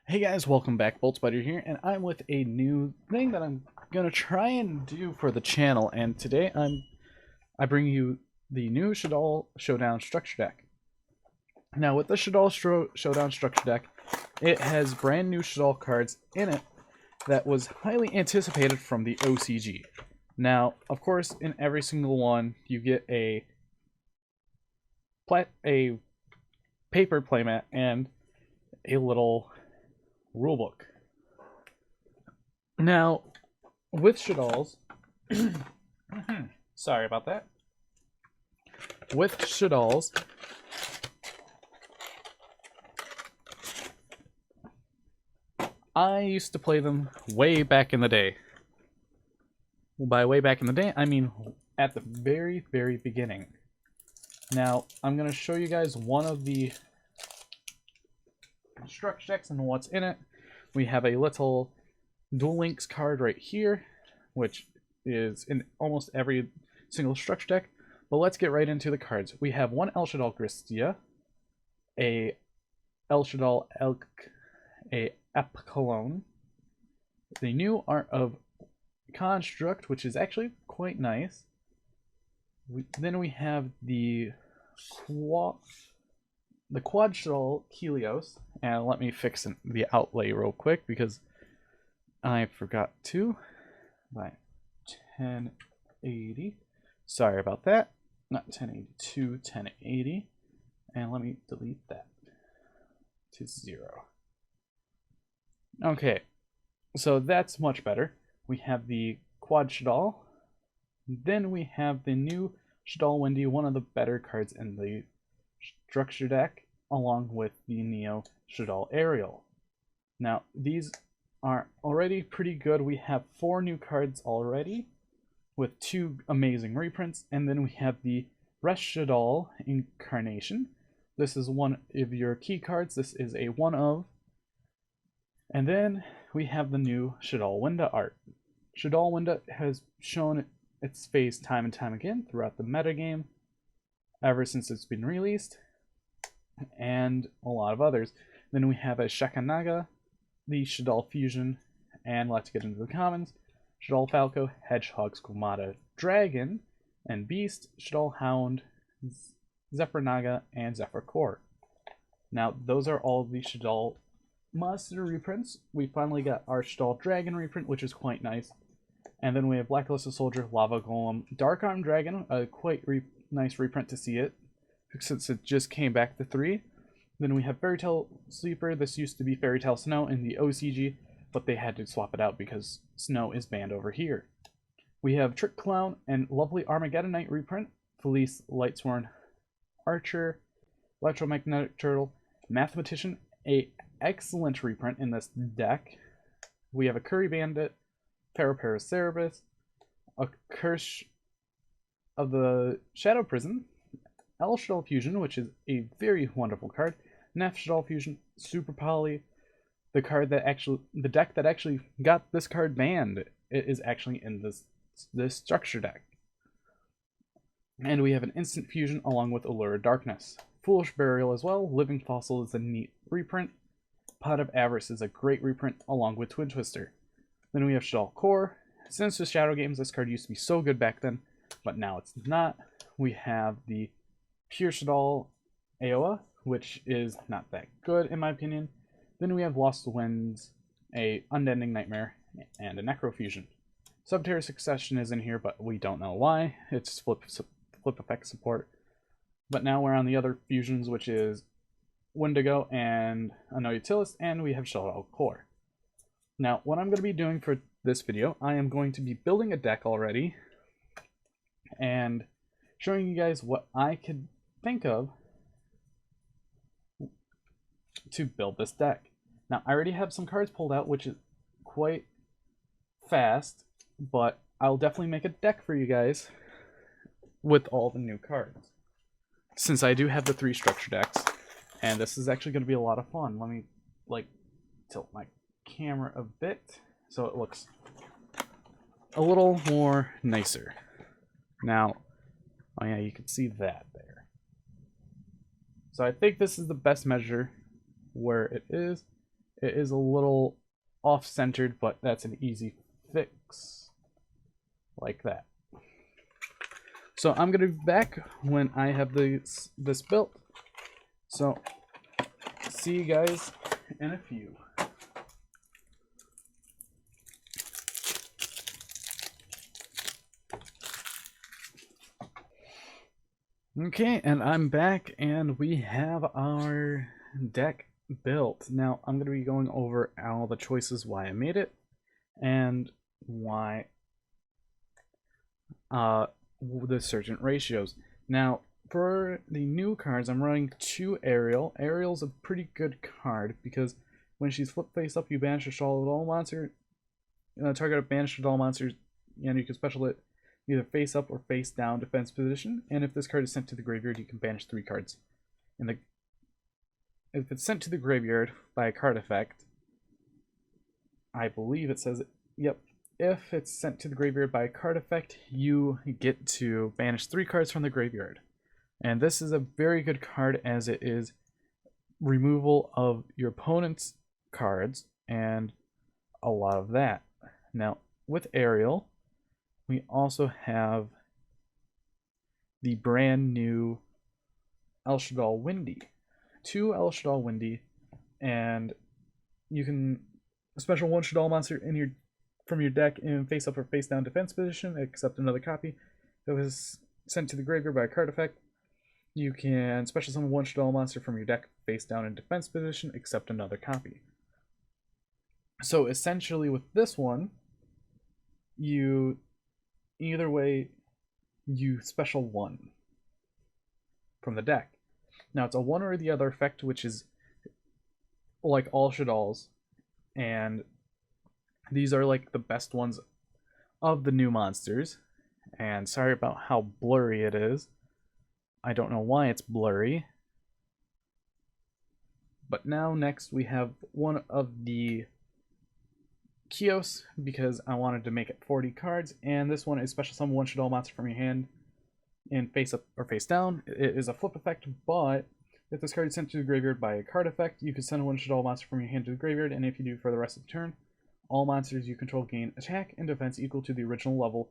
Hey guys, welcome back. Bolt Spider here, and I'm with a new thing that I'm gonna try and do for the channel. And today I bring you the new Shaddoll Showdown structure deck. Now with the Showdown structure deck, it has brand new Shaddoll cards in it that was highly anticipated from the OCG. Now, of course, in every single one, you get a paper playmat and a little rulebook. Now, with Shaddolls, sorry about that. With Shaddolls, I used to play them way back in the day. By way back in the day, I mean at the very, very beginning. Now, I'm going to show you guys one of the structure decks and what's in it. We have a little Duel Links card right here, which is in almost every single structure deck. But let's get right into the cards. We have one El Shaddoll Gristia, a El Shaddoll Elk, a Epcalone, the new Art of Construct, which is actually quite nice. Then we have the Quad Shaddoll Helios, and let me fix the outlay real quick because I forgot to. By 1080. Sorry about that. Not 1082, 1080. And let me delete that to 0. Okay, so that's much better. We have the Quad Shaddoll. Then we have the new Shaddoll Windy, one of the better cards in the structure deck, along with the Neo Shaddoll Aerial. Now, these are already pretty good. We have 4 new cards already, with 2 amazing reprints, and then we have the Rest Shaddoll Incarnation. This is one of your key cards. This is a one of. And then we have the new Shaddoll Winda art. Shaddoll Winda has shown its face time and time again throughout the metagame, ever since it's been released, and a lot of others. Then we have a Shakanaga, the Shaddoll Fusion, and let's get into the commons. Shaddoll Falco, Hedgehog, Squamata, Dragon, and Beast, Shaddoll Hound, Zephyr Naga, and Zephyr Core. Now, those are all the Shaddoll monster reprints. We finally got our Shaddoll Dragon reprint, which is quite nice. And then we have Blacklisted Soldier, Lava Golem, Dark Arm Dragon, a quite nice reprint to see it, since it just came back to 3. Then we have Fairy Tale Sleeper. This used to be Fairy Tale Snow in the OCG, but they had to swap it out because Snow is banned over here. We have Trick Clown and Lovely Armageddonite reprint, Felice Lightsworn Archer, Electromagnetic Turtle, Mathematician, a excellent reprint in this deck. We have a Curry Bandit, Paracerebus, a Curse of the Shadow Prison, El Shaddoll Fusion, which is a very wonderful card, Neff Shaddoll Fusion, Super Poly, the deck that actually got this card banned. It is actually in this structure deck. And we have an Instant Fusion along with Allure of Darkness. Foolish Burial as well. Living Fossil is a neat reprint. Pot of Avarice is a great reprint along with Twin Twister. Then we have Shaddoll Core. Since the Shadow Games, this card used to be so good back then, but now it's not. We have the Pure Shaddoll Aoa, which is not that good in my opinion. Then we have Lost Winds, a Unending Nightmare, and a Necro Fusion. Subterra Succession is in here, but we don't know why. It's flip effect support. But now we're on the other fusions, which is Wendigo and a No Utilist, and we have Shaddoll Core. Now, what I'm going to be doing for this video, I am going to be building a deck already and showing you guys what I could think of to build this deck. Now, I already have some cards pulled out, which is quite fast, but I'll definitely make a deck for you guys with all the new cards, since I do have the 3 structure decks, and this is actually going to be a lot of fun. Let me tilt my camera a bit so it looks a little more nicer. Now, oh yeah, you can see that there. So I think this is the best measure where it is. It is a little off-centered, but that's an easy fix. Like that. So I'm going to be back when I have this built. So, see you guys in a few. Okay, and I'm back, and we have our deck built. Now, I'm going to be going over all the choices, why I made it, and why the certain ratios. Now, for the new cards, I'm running 2 Ariel. Ariel's a pretty good card, because when she's flipped face up, you banish a Shaddoll monster, target a banished Shaddoll monster, and you can special it either face up or face down defense position, and if this card is sent to the graveyard, you can banish 3 cards. If it's sent to the graveyard by a card effect, I believe it says, yep, if it's sent to the graveyard by a card effect, you get to banish 3 cards from the graveyard. And this is a very good card, as it is removal of your opponent's cards and a lot of that. Now, with Ariel, we also have the brand new Shaddoll Windy. 2 Shaddoll Windy, and you can special 1 Shaddoll monster from your deck in face up or face down defense position, except another copy. If it was sent to the graveyard by a card effect, you can special summon 1 Shaddoll monster from your deck face down in defense position, except another copy. So essentially with this one, either way, you special 1 from the deck. Now, it's a one or the other effect, which is like all Shaddolls, and these are like the best ones of the new monsters. And sorry about how blurry it is. I don't know why it's blurry. But now next we have one of the Kios, because I wanted to make it 40 cards, and this one is special summon 1 Shaddoll monster from your hand in face up or face down. It is a flip effect, but if this card is sent to the graveyard by a card effect, you can send 1 Shaddoll monster from your hand to the graveyard, and if you do for the rest of the turn, all monsters you control gain attack and defense equal to the original level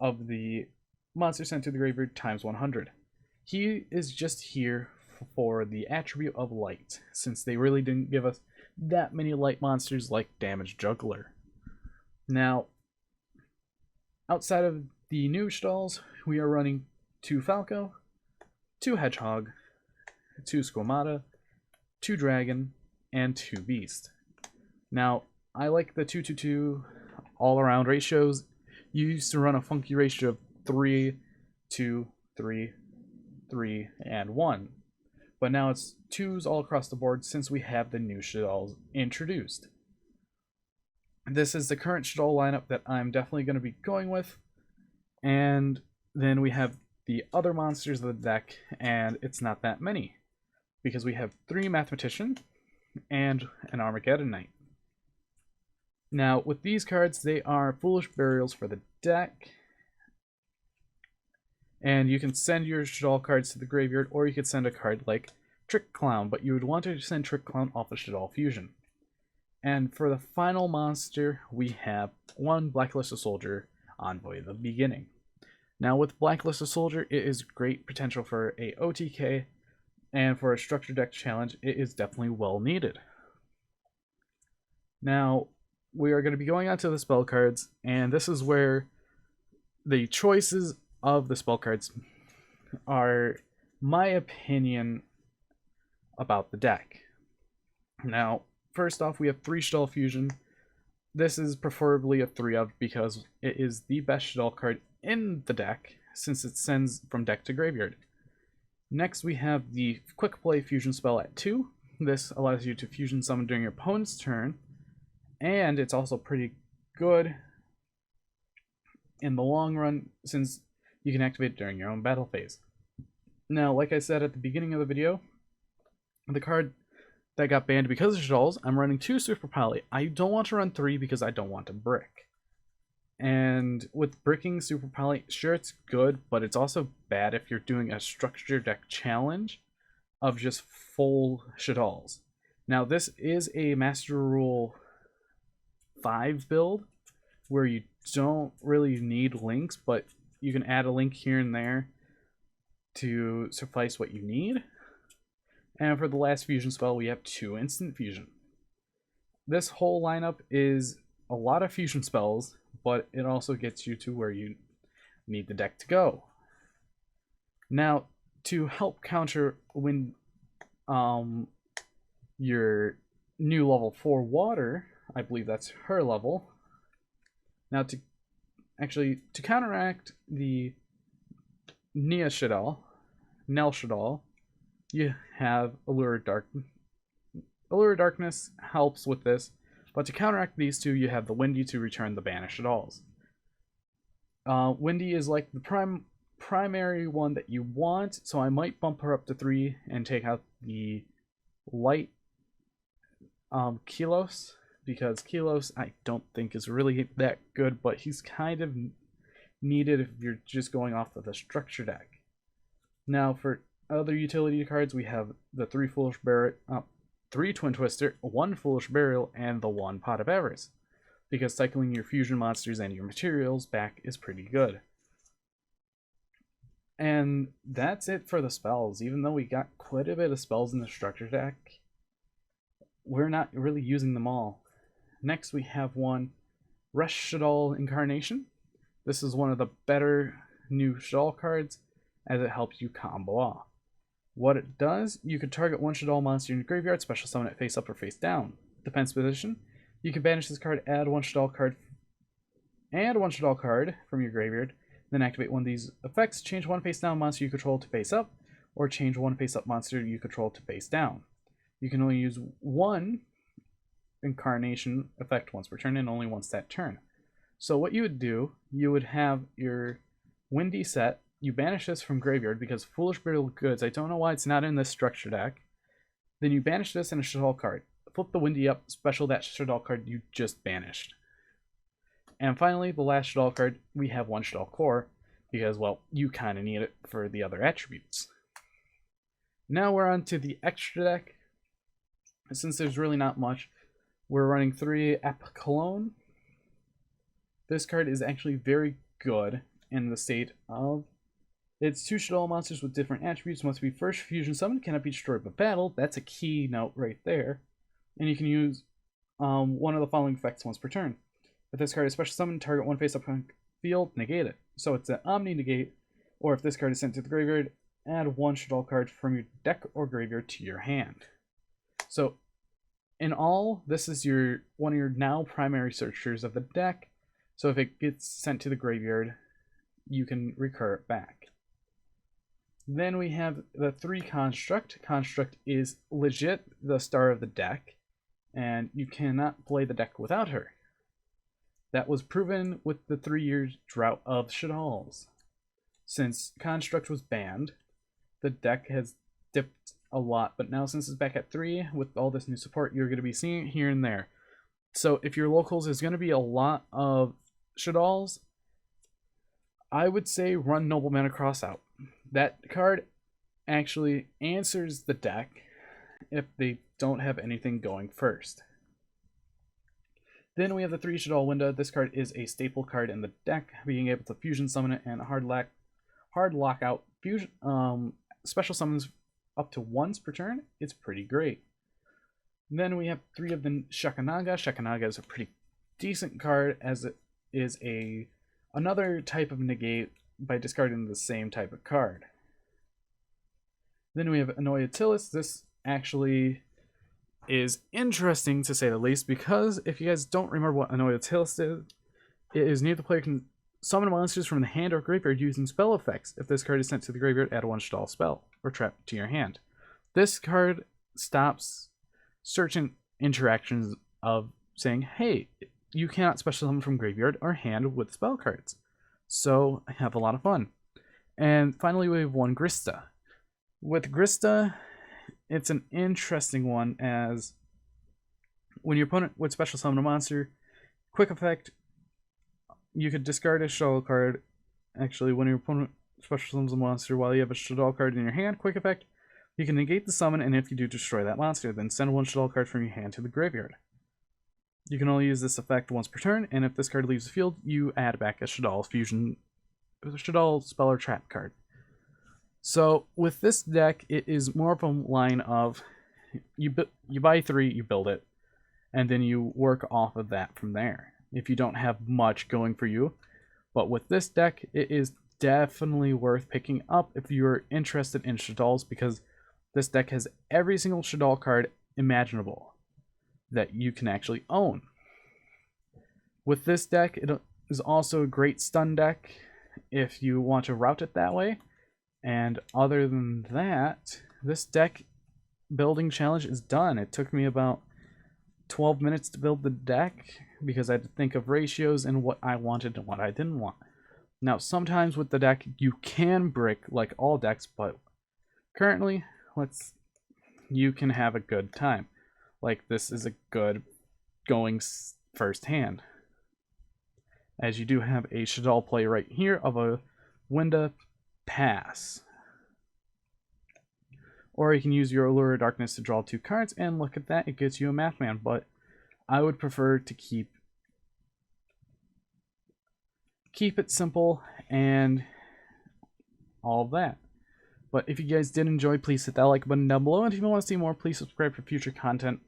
of the monster sent to the graveyard times 100. He is just here for the attribute of light, since they really didn't give us that many light monsters like Damage Juggler. Now, outside of the new Shaddolls, we are running 2 Falco, 2 Hedgehog, 2 Squamata, 2 Dragon, and 2 Beast. Now, I like the 2-2-2 all-around ratios. You used to run a funky ratio of 3, 2, 3, 3, and 1. But now it's 2s all across the board since we have the new Shaddolls introduced. This is the current Shaddoll lineup that I'm definitely going to be going with. And then we have the other monsters of the deck, and it's not that many, because we have 3 Mathematician and an Armageddon Knight. Now, with these cards, they are Foolish Burials for the deck, and you can send your Shaddoll cards to the graveyard, or you could send a card like Trick Clown, but you would want to send Trick Clown off of Shaddoll Fusion. And for the final monster, we have 1 Blacklisted Soldier, Envoy of the Beginning. Now, with Blacklisted Soldier, it is great potential for a OTK, and for a structure deck challenge, it is definitely well needed. Now, we are going to be going on to the spell cards, and this is where the choices of the spell cards are my opinion about the deck. Now, first off, we have 3 Shaddoll Fusion. This is preferably a 3 of, because it is the best Shaddoll card in the deck, since it sends from deck to graveyard. Next, we have the Quick Play Fusion spell at 2. This allows you to fusion summon during your opponent's turn, and it's also pretty good in the long run, since you can activate it during your own battle phase. Now, like I said at the beginning of the video, the card that got banned because of Shaddolls, I'm running 2 Super Poly. I don't want to run 3 because I don't want to brick. And with bricking Super Poly, sure, it's good, but it's also bad if you're doing a structure deck challenge of just full Shaddolls. Now this is a Master Rule 5 build where you don't really need links, but you can add a link here and there to suffice what you need. And for the last fusion spell, we have 2 instant fusion. This whole lineup is a lot of fusion spells, but it also gets you to where you need the deck to go. Now, to help counter when your new level 4 water, I believe that's her level. Now to counteract the Nell Shaddoll, you have Allure Darkness helps with this, but to counteract these two, you have the Windy to return the banished Shaddolls. Windy is like the primary one that you want, so I might bump her up to 3 and take out the light Kilos, because Kilos I don't think is really that good, but he's kind of needed if you're just going off of the structure deck. Now for other utility cards, we have the 3 Twin Twister, 1 Foolish Burial, and the 1 Pot of Avarice, because cycling your fusion monsters and your materials back is pretty good. And that's it for the spells. Even though we got quite a bit of spells in the structure deck, we're not really using them all. Next we have one Rush Shaddoll Incarnation. This is one of the better new Shaddoll cards, as it helps you combo off. What it does, you could target 1 Shaddoll monster in your graveyard, special summon it face up or face down. Defense position, you can banish this card, add 1 Shaddoll card, and 1 Shaddoll card from your graveyard, then activate one of these effects, change 1 face down monster you control to face up, or change 1 face up monster you control to face down. You can only use 1 Incarnation effect once per turn, and only once that turn. So what you would do, you would have your Windy set, you banish this from graveyard because Foolish Burial Goods, I don't know why it's not in this structure deck. Then you banish this and a Shaddoll card. Flip the Windy up, special that Shaddoll card you just banished. And finally, the last Shaddoll card, we have 1 Shaddoll Core, because, well, you kind of need it for the other attributes. Now we're on to the extra deck. Since there's really not much, we're running 3 Ep Cologne. This card is actually very good in the state of it's 2 Shaddoll monsters with different attributes. Must be first fusion summoned, cannot be destroyed by battle. That's a key note right there. And you can use one of the following effects once per turn. If this card is special summoned, target 1 face up on field, negate it. So it's an Omni negate, or if this card is sent to the graveyard, add 1 Shaddoll card from your deck or graveyard to your hand. So in all, this is one of your now primary searchers of the deck. So if it gets sent to the graveyard, you can recur it back. Then we have the 3 Construct. Construct is legit the star of the deck, and you cannot play the deck without her. That was proven with the 3-year drought of Shaddolls. Since Construct was banned, the deck has dipped a lot, but now since it's back at 3, with all this new support, you're going to be seeing it here and there. So if your locals is going to be a lot of Shaddolls, I would say run Nobleman Across out. That card actually answers the deck if they don't have anything going first. Then we have the 3 Shaddoll Window. This card is a staple card in the deck, being able to fusion summon it and hard lockout fusion special summons up to once per turn. It's pretty great. Then we have 3 of the Shakanaga. Shakanaga is a pretty decent card, as it is another type of negate by discarding the same type of card. Then we have Anoyatilis. This actually is interesting to say the least, because if you guys don't remember what Anoyatilis is, it is neither player can summon monsters from the hand or graveyard using spell effects. If this card is sent to the graveyard, add 1 Shaddoll spell or trap to your hand. This card stops certain interactions of saying, hey, you cannot special summon from graveyard or hand with spell cards. So have a lot of fun. And finally, we have 1 Grista. With Grista, it's an interesting one, as when your opponent would special summon a monster, quick effect, you could discard a Shaddoll card. Actually, when your opponent special summons a monster while you have a Shaddoll card in your hand, quick effect, You can negate the summon, and if you do, destroy that monster. Then send one Shaddoll card from your hand to the graveyard. You can only use this effect once per turn, and if this card leaves the field, you add back a Shaddoll Shaddoll spell or trap card. So with this deck, it is more of a line of you buy 3, you build it, and then you work off of that from there. If you don't have much going for you, but with this deck, it is definitely worth picking up if you're interested in Shaddolls, because this deck has every single Shaddoll card imaginable that you can actually own. With this deck, it is also a great stun deck if you want to route it that way. And other than that, this deck building challenge is done. It took me about 12 minutes to build the deck because I had to think of ratios and what I wanted and what I didn't want. Now, sometimes with the deck, you can brick like all decks, but currently, you can have a good time. Like, this is a good going first hand, as you do have a Shaddoll play right here of a Winda pass. Or you can use your Allure of Darkness to draw 2 cards, and look at that, it gets you a Math Man. But I would prefer to keep it simple and all of that. But if you guys did enjoy, please hit that like button down below, and if you want to see more, please subscribe for future content,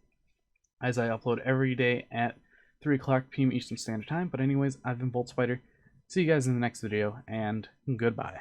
as I upload every day at 3 o'clock p.m. Eastern Standard Time. But anyways, I've been Bolt Spider. See you guys in the next video, and goodbye.